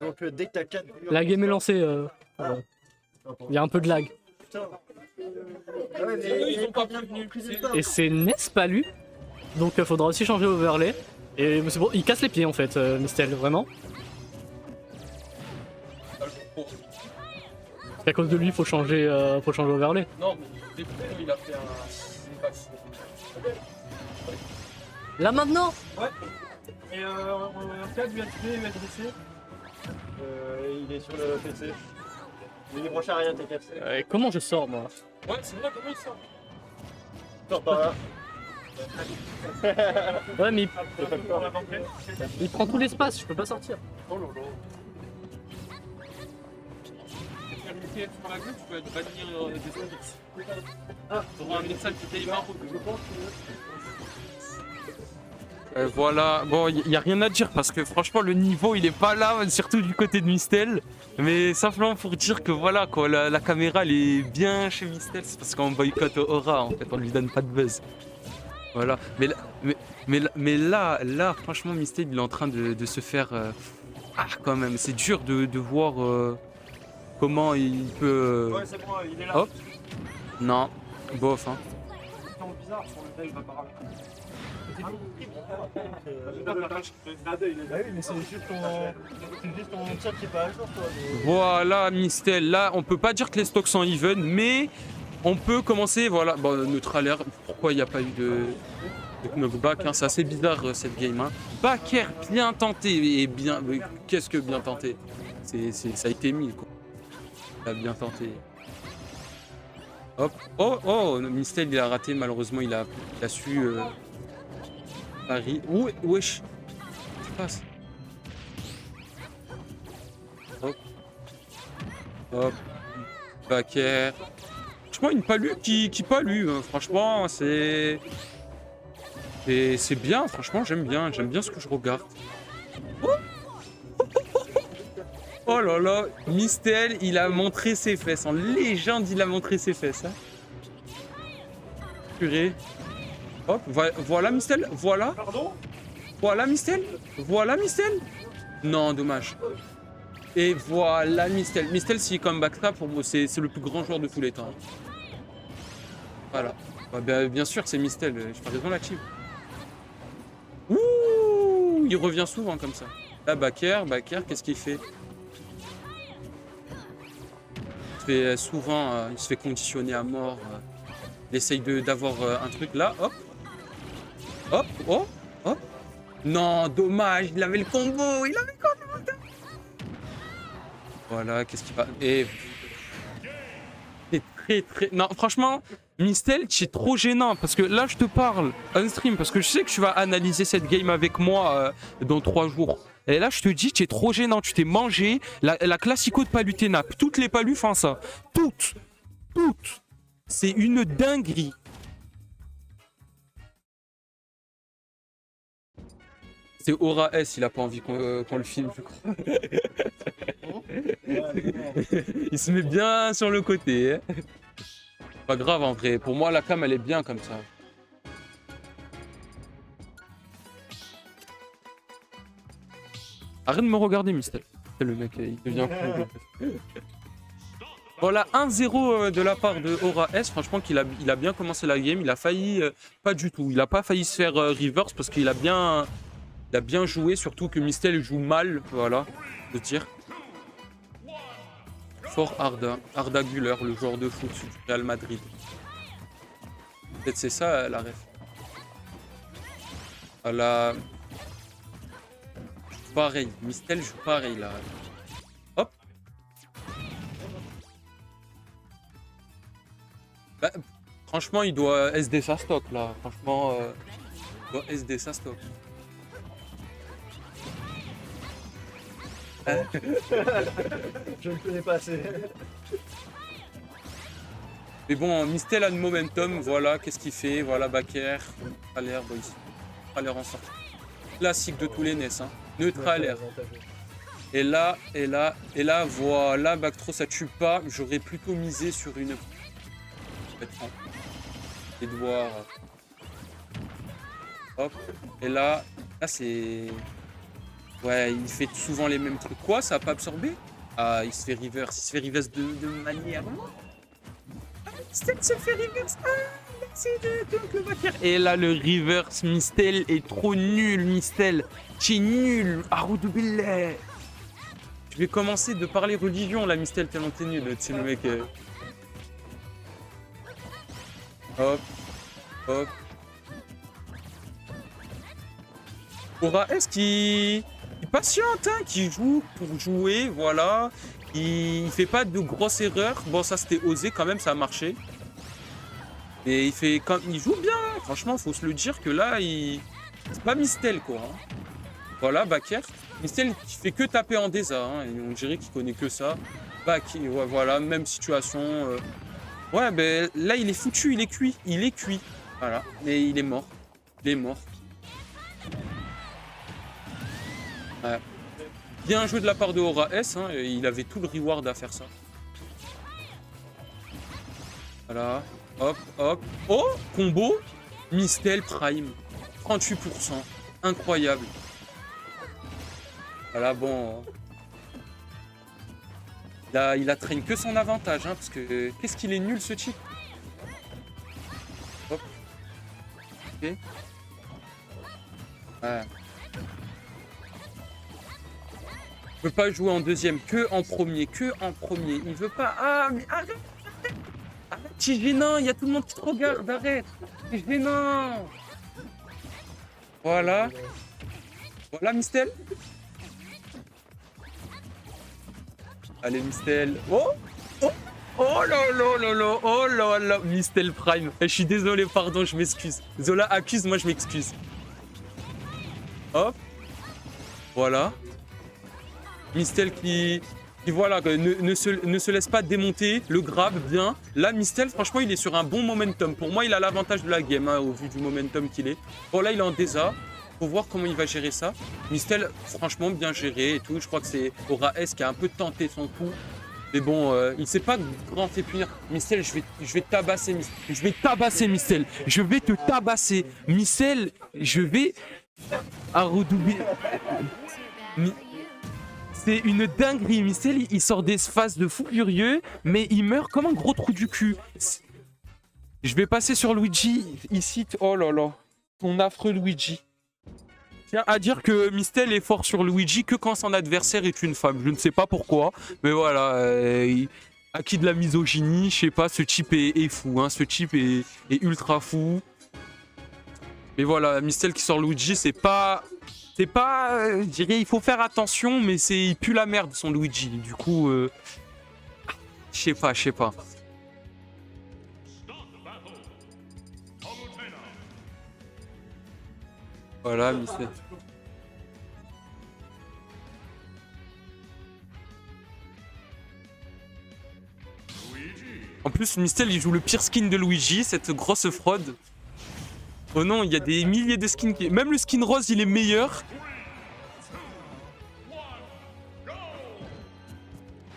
Donc dès que t'as 4... La game est lancée. Il y a un peu de lag. Putain. Ah ouais, mais ils ont pas prévenu. Et c'est Nespalu. Donc faudra aussi changer overlay. Et c'est bon, il casse les pieds en fait, Mistel, vraiment. À cause de lui, faut changer overlay. Non, mais il a fait un pass. Là maintenant. Ouais. Et en cas d'USB, USBC, il est sur le PC. Il est branché à rien, t'inquiète. Comment je sors moi? Ouais, c'est vrai, comment il sort? Sors par là. Ouais, mais il prend tout l'espace, je peux pas sortir. Oh là là. Tu sur la gueule, tu peux être bannir des services. T'auras un message qui t'est marre. Voilà, bon, il n'y a rien à dire parce que franchement le niveau il est pas là, surtout du côté de Mistel. Mais simplement pour dire que voilà quoi, la caméra elle est bien chez Mistel, c'est parce qu'on boycotte Aura en fait, on lui donne pas de buzz. Voilà, mais là franchement Mistel il est en train de se faire... Ah quand même, c'est dur de voir comment il peut... Ouais, c'est bon, il est là. Hop. Non, bof hein. C'est bizarre, sur le live, apparemment. Ah oui, mais c'est juste ton chat qui est pas à jour, toi. Voilà, Mistel. Là, on peut pas dire que les stocks sont even, mais on peut commencer. Voilà, bon, neutralaire. Pourquoi il n'y a pas eu de knockback hein, c'est assez bizarre cette game. Hein. Backer, bien tenté. Et bien. Qu'est-ce que bien tenté? Ça a été mis, quoi. Ça a bien tenté. Hop. Oh, Mistel, il a raté. Malheureusement, il a su. Paris. Où wesh? Qu'est-ce qui se passe? Hop. Backer. Franchement, une palue qui palue. Hein. Franchement, c'est bien. Franchement, j'aime bien. J'aime bien ce que je regarde. Oh là là. Mistel, il a montré ses fesses. En légende, il a montré ses fesses. Hein. Purée. Hop, voilà Mistel, voilà. Pardon? Voilà Mistel. Voilà Mistel. Non, dommage. Et voilà Mistel. Mistel, s'il comeback ça, pour moi, c'est le plus grand joueur de tous les temps. Voilà. Bah, bien sûr, c'est Mistel. Je fais raison là-dessus. Ouh, il revient souvent comme ça. Là, Backer, qu'est-ce qu'il fait? Il fait souvent, il se fait conditionner à mort. Il essaye d'avoir un truc là. Hop. Hop, oh, hop. Non, dommage, il avait le combo, Voilà, qu'est-ce qu'il va... Et... C'est très... Non, franchement, Mistel, c'est trop gênant, parce que là, je te parle on stream, parce que je sais que tu vas analyser cette game avec moi dans 3 jours. Et là, je te dis, tu es trop gênant, tu t'es mangé la classico de Palutena. Toutes les palus font ça. Toutes. C'est une dinguerie. C'est Aura S, il a pas envie qu'on le filme, je crois. Il se met bien sur le côté. Hein. Pas grave en vrai, pour moi la cam elle est bien comme ça. Arrête de me regarder, Mistel. Le mec, il devient fou. Voilà, 1-0 de la part de Aura S. Franchement, il a bien commencé la game. Il a failli, pas du tout. Il a pas failli se faire reverse parce qu'il a bien... Il a bien joué, surtout que Mistel joue mal, voilà, de dire. Fort Arda Güler, le joueur de foot du Real Madrid. Peut-être c'est ça la ref. Voilà. Pareil, Mistel joue pareil là. Hop. Bah, franchement, il doit SD sa stock là. Franchement, il doit SD sa stock. Je ne connais pas assez. Mais bon, Mistel a le momentum, voilà, qu'est-ce qu'il fait? Voilà, Backer, neutralaire, boys. Neutralaire en sortie. Classique de tous les NES, hein. Neutralaire. Et là, voilà, Bactro, ça tue pas. J'aurais plutôt misé sur une... Edouard. Hop. Et là c'est... Ouais, il fait souvent les mêmes trucs. Quoi, ça a pas absorbé? Ah, il se fait reverse. Il se fait reverse de manière... Ah, Mistel se fait reverse. Ah, merci de le backer. Et là, le reverse Mistel est trop nul, Mistel. Tu es nul. Aroudou billet. Je vais commencer de parler religion, là, Mistel, tellement t'es nul. Tu sais, le mec... Hop. Hop. Aura S qui patiente, hein, qui joue pour jouer, voilà. Il fait pas de grosses erreurs. Bon, ça c'était osé quand même, ça a marché. Et il joue bien, hein. Franchement, faut se le dire que là, c'est pas Mistel quoi. Hein. Voilà, Baker. Mistel qui fait que taper en Deza, hein, et on dirait qu'il connaît que ça. Baker, ouais, voilà, même situation. Ouais, ben là, il est foutu, il est cuit. Il est cuit. Voilà, mais il est mort. Il est mort. Ouais. Bien joué de la part de Aura S, hein, il avait tout le reward à faire ça. Voilà, hop, hop. Oh, combo, Mistel Prime, 38%, incroyable. Voilà, bon. Il a traîné que son avantage, hein, parce que qu'est-ce qu'il est nul ce type. Hop. Ok. Ouais. Il veut pas jouer en deuxième, que en premier. Il veut pas. Ah, mais arrête. C'est gênant, il y a tout le monde qui te regarde, arrête. C'est gênant. Voilà. Voilà, Mistel. Allez, Mistel. Oh, oh, oh là là là là, oh là là. Mistel Prime. Je suis désolé, pardon, je m'excuse. Zola accuse, moi je m'excuse. Hop. Voilà. Mistel qui voilà, ne se laisse pas démonter, le grab bien. Là, Mistel, franchement, il est sur un bon momentum. Pour moi, il a l'avantage de la game, hein, au vu du momentum qu'il est. Bon, là, il est en Deza. Faut voir comment il va gérer ça. Mistel, franchement, bien géré et tout. Je crois que c'est Aura S qui a un peu tenté son coup. Mais bon, il ne s'est pas grand fait punir. Mistel, je vais te tabasser, Mistel. Je vais tabasser, Mistel. Je vais te tabasser. Mistel, je vais... à redoubler... C'est une dinguerie, Mistel, il sort des phases de fou furieux, mais il meurt comme un gros trou du cul. Je vais passer sur Luigi, ici, oh là là, ton affreux Luigi. Tiens à dire que Mistel est fort sur Luigi que quand son adversaire est une femme, je ne sais pas pourquoi, mais voilà, acquis de la misogynie, je sais pas, ce type est fou, hein, ce type est ultra fou. Mais voilà, Mistel qui sort Luigi, c'est pas, je dirais, il faut faire attention, mais il pue la merde, son Luigi. Du coup, je sais pas. Voilà, Mistel. En plus, Mistel, il joue le pire skin de Luigi, cette grosse fraude. Oh non, il y a des milliers de skins. Même le skin rose, il est meilleur.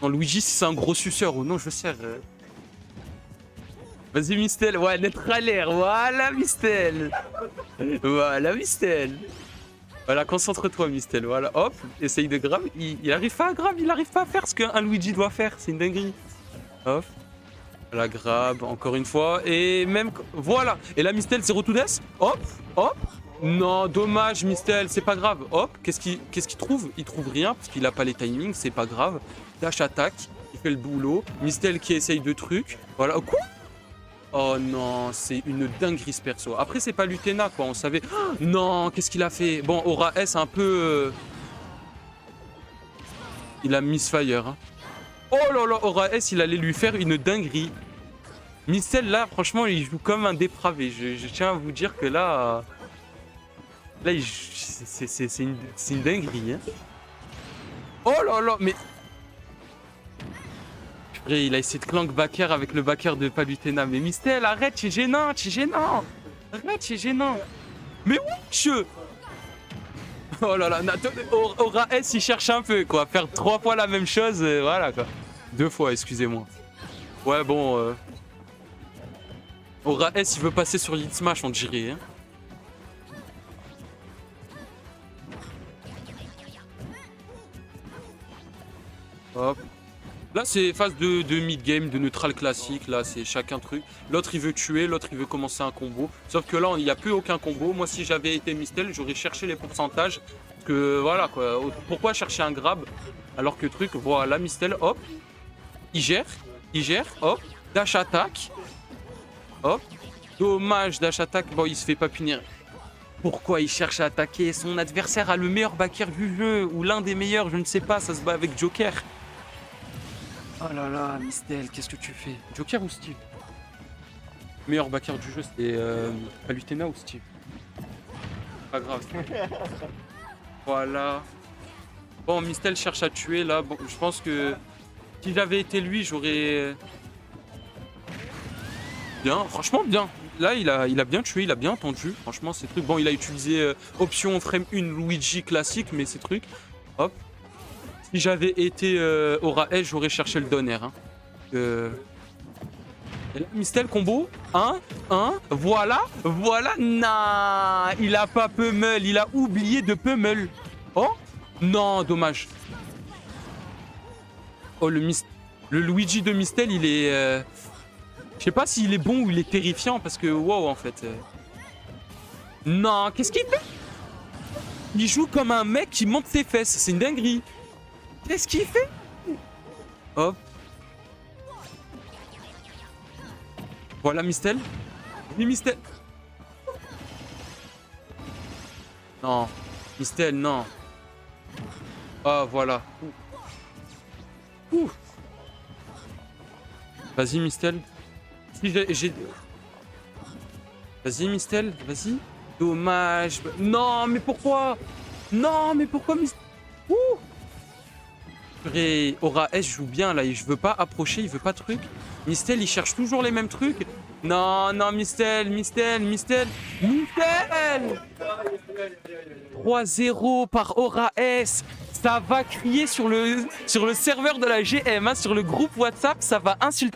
Non, Luigi, c'est un gros suceur. Oh non, je sers. Vas-y, Mistel. Ouais, neutralaire. Voilà, Mistel. Voilà, Mistel. Voilà, concentre-toi, Mistel. Voilà, hop, essaye de grab. Il arrive pas à grab, il arrive pas à faire ce qu'un Luigi doit faire. C'est une dinguerie. Hop. La grab, encore une fois. Et même... Voilà. Et là, Mistel, 0 to death. Hop, hop. Non, dommage, Mistel, c'est pas grave. Hop, qu'est-ce qu'il trouve? Il trouve rien, parce qu'il a pas les timings, c'est pas grave. Dash attaque, il fait le boulot. Mistel qui essaye de trucs. Voilà. Quoi? Oh non, c'est une dinguerie ce perso. Après, c'est pas Lutena, quoi, on savait... Oh, non, qu'est-ce qu'il a fait? Bon, Aura S, un peu... Il a misfire, hein. Oh là là, Aura S, il allait lui faire une dinguerie. Mistel, là, franchement, il joue comme un dépravé. Je tiens à vous dire que là... Là, c'est une dinguerie, hein. Oh là là, mais... Il a essayé de clank backer avec le backer de Palutena. Mais Mistel, arrête, c'est gênant, c'est gênant. Arrête, c'est gênant. Mais wesh. Oh là là, Aura S, il cherche un peu, quoi. Faire 3 fois la même chose, voilà, quoi. 2 fois, excusez-moi. Ouais, bon... Aura S, il veut passer sur Lead Smash, on dirait. Hein. Hop. Là, c'est phase de mid-game, de neutral classique. Là, c'est chacun truc. L'autre, il veut tuer. L'autre, il veut commencer un combo. Sauf que là, il n'y a plus aucun combo. Moi, si j'avais été Mistel, j'aurais cherché les pourcentages. Parce que, voilà, quoi. Pourquoi chercher un grab alors que truc, voilà, Mistel, hop. Il gère, hop. Dash attaque. Hop. Dommage, dash attaque. Bon, il se fait pas punir. Pourquoi il cherche à attaquer? Son adversaire a le meilleur backer du jeu. Ou l'un des meilleurs, je ne sais pas. Ça se bat avec Joker. Oh là là, Mistel, qu'est-ce que tu fais? Joker ou Steve? Meilleur backer du jeu, c'était Palutena ou Steve? Pas grave. Voilà. Bon, Mistel cherche à tuer là. Bon, je pense que si j'avais été lui, j'aurais. Bien, franchement bien. Là, il a bien tué, il a bien tendu. Franchement, ces trucs. Bon, il a utilisé option frame 1 Luigi classique, mais ces trucs. Hop. Si j'avais été Aura S, j'aurais cherché le donner. Hein. Et là, Mistel combo. 1, voilà. Nah, il a pas pummel. Il a oublié de pummel. Oh, non, dommage. Oh, le Luigi de Mistel, il est... Je sais pas s'il est bon ou il est terrifiant parce que, wow, en fait. Non, qu'est-ce qu'il fait? Il joue comme un mec qui monte ses fesses. C'est une dinguerie. Qu'est-ce qu'il fait? Hop. Voilà Mistel. Oui, Mistel. Non. Mistel, non. Ah, voilà. Ouh. Vas-y, Mistel. Si j'ai... Vas-y, Mistel. Vas-y. Dommage. Non, mais pourquoi? Non, mais pourquoi Mistel? Ouh. Aura S joue bien là, je veux pas approcher, il veut pas truc. Mistel, il cherche toujours les mêmes trucs. Non, Mistel. 3-0 par Aura S. Ça va crier sur le serveur de la GM, hein, sur le groupe WhatsApp, ça va insulter